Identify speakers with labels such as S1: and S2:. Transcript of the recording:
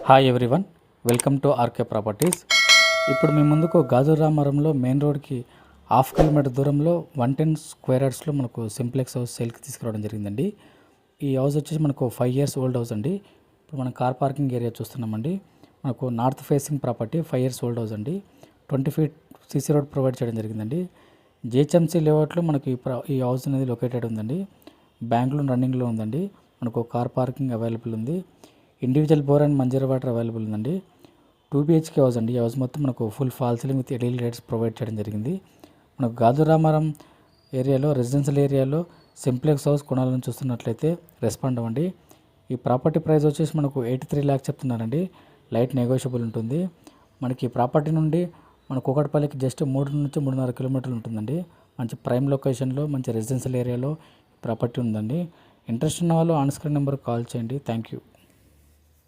S1: Hi everyone, welcome to RK properties. ఇప్పుడు మీ ముందుకు గాజు రామారంలో మెయిన్ రోడ్కి హాఫ్ కిలోమీటర్ దూరంలో 110 స్క్వేర్ యార్డ్స్లో మనకు సింప్లెక్స్ హౌస్ సేల్కి తీసుకురావడం జరిగిందండి. ఈ హౌస్ వచ్చేసి మనకు 5 years ఓల్డ్ హౌస్ అండి. ఇప్పుడు మనం కార్ పార్కింగ్ ఏరియా చూస్తున్నామండి. మనకు north facing property, 5 years old house అండి. 20 feet సీసీ రోడ్ ప్రొవైడ్ చేయడం జరిగిందండి. జిహెచ్ఎంసీ లేఅవుట్లో మనకి ఈ హౌస్ అనేది లొకేటెడ్ ఉందండి. బ్యాంక్ లోన్ రన్నింగ్లో ఉందండి. మనకు కార్ పార్కింగ్ అవైలబుల్ ఉంది. Individual bore and Manjeera water available ఉందండి. 2 BHK హౌస్ అండి. ఈ హౌస్ మొత్తం మనకు full false ceiling with LED lights provide చేయడం జరిగింది. మనకు గాజు రామారం ఏరియాలో, రెసిడెన్షియల్ ఏరియాలో సింప్లెక్స్ హౌస్ కొనాలని చూస్తున్నట్లయితే రెస్పాండ్ అవ్వండి. ఈ ప్రాపర్టీ ప్రైస్ వచ్చేసి మనకు 83 lakhs చెప్తున్నారండి. లైట్ నెగోషియబుల్ ఉంటుంది. మనకి ఈ ప్రాపర్టీ నుండి మన కూకట్పల్లికి జస్ట్ 3 నుంచి 3.5 kilometers ఉంటుందండి. మంచి ప్రైమ్ లొకేషన్లో, మంచి రెసిడెన్షియల్ ఏరియాలో ప్రాపర్టీ ఉందండి. ఇంట్రెస్ట్ ఉన్న వాళ్ళు ఆన్ స్క్రీన్ నెంబర్కి కాల్ చేయండి. Thank you.